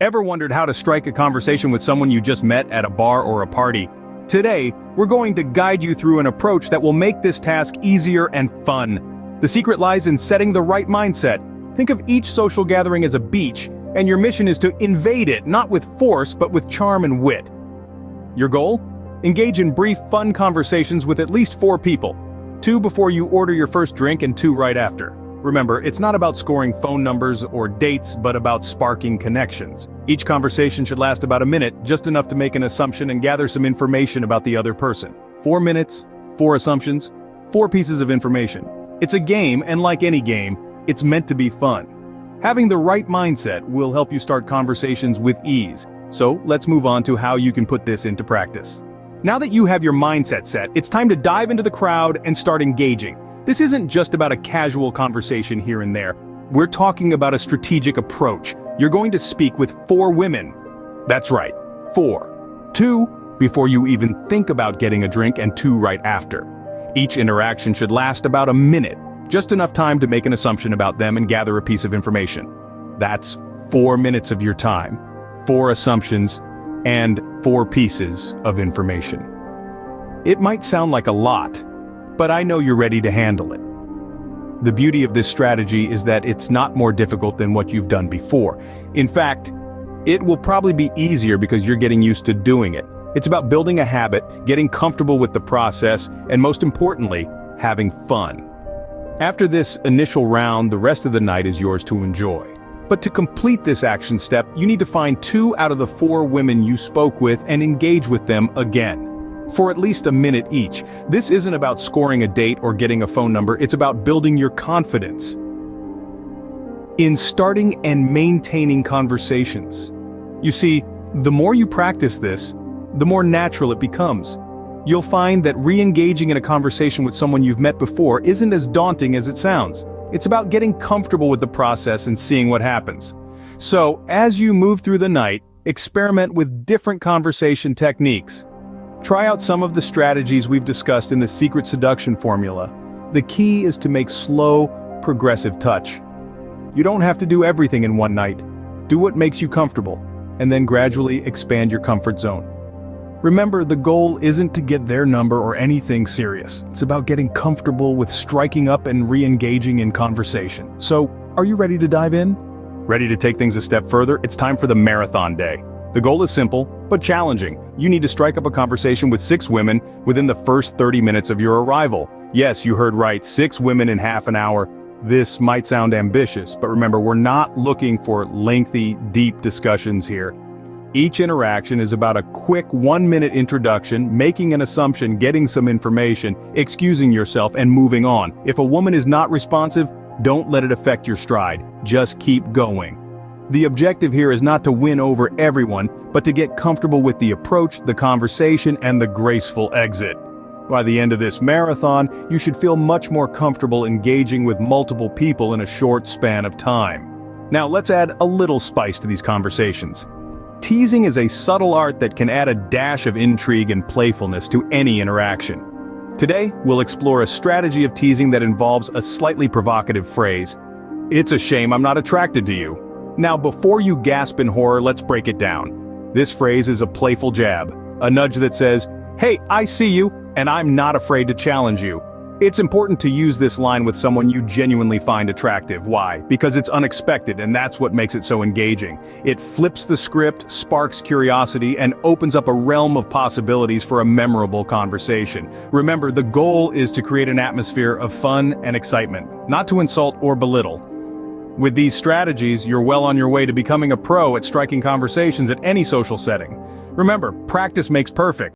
Ever wondered how to strike a conversation with someone you just met at a bar or a party? Today, we're going to guide you through an approach that will make this task easier and fun. The secret lies in setting the right mindset. Think of each social gathering as a beach, and your mission is to invade it, not with force, but with charm and wit. Your goal? Engage in brief, fun conversations with at least 4 people. 2 before you order your first drink and 2 right after. Remember, it's not about scoring phone numbers or dates, but about sparking connections. Each conversation should last about a minute, just enough to make an assumption and gather some information about the other person. 4 minutes, 4 assumptions, 4 pieces of information. It's a game, and like any game, it's meant to be fun. Having the right mindset will help you start conversations with ease. So let's move on to how you can put this into practice. Now that you have your mindset set, it's time to dive into the crowd and start engaging. This isn't just about a casual conversation here and there. We're talking about a strategic approach. You're going to speak with 4 women. That's right, 4. 2 before you even think about getting a drink and 2 right after. Each interaction should last about a minute, just enough time to make an assumption about them and gather a piece of information. That's 4 minutes of your time, 4 assumptions, and 4 pieces of information. It might sound like a lot, but I know you're ready to handle it. The beauty of this strategy is that it's not more difficult than what you've done before. In fact, it will probably be easier because you're getting used to doing it. It's about building a habit, getting comfortable with the process, and most importantly, having fun. After this initial round, the rest of the night is yours to enjoy. But to complete this action step, you need to find 2 out of the 4 women you spoke with and engage with them again, for at least a minute each. This isn't about scoring a date or getting a phone number, it's about building your confidence in starting and maintaining conversations. You see, the more you practice this, the more natural it becomes. You'll find that re-engaging in a conversation with someone you've met before isn't as daunting as it sounds. It's about getting comfortable with the process and seeing what happens. So, as you move through the night, experiment with different conversation techniques. Try out some of the strategies we've discussed in the secret seduction formula. The key is to make slow, progressive touch. You don't have to do everything in one night. Do what makes you comfortable, and then gradually expand your comfort zone. Remember, the goal isn't to get their number or anything serious. It's about getting comfortable with striking up and re-engaging in conversation. So, are you ready to dive in? Ready to take things a step further? It's time for the marathon day. The goal is simple, but challenging. You need to strike up a conversation with 6 women within the first 30 minutes of your arrival. Yes, you heard right, 6 women in half an hour. This might sound ambitious, but remember, we're not looking for lengthy, deep discussions here. Each interaction is about a quick 1-minute introduction, making an assumption, getting some information, excusing yourself, and moving on. If a woman is not responsive, don't let it affect your stride. Just keep going. The objective here is not to win over everyone, but to get comfortable with the approach, the conversation, and the graceful exit. By the end of this marathon, you should feel much more comfortable engaging with multiple people in a short span of time. Now let's add a little spice to these conversations. Teasing is a subtle art that can add a dash of intrigue and playfulness to any interaction. Today, we'll explore a strategy of teasing that involves a slightly provocative phrase. "It's a shame I'm not attracted to you." Now, before you gasp in horror, let's break it down. This phrase is a playful jab, a nudge that says, "Hey, I see you, and I'm not afraid to challenge you." It's important to use this line with someone you genuinely find attractive. Why? Because it's unexpected, and that's what makes it so engaging. It flips the script, sparks curiosity, and opens up a realm of possibilities for a memorable conversation. Remember, the goal is to create an atmosphere of fun and excitement, not to insult or belittle. With these strategies, you're well on your way to becoming a pro at striking conversations at any social setting. Remember, practice makes perfect.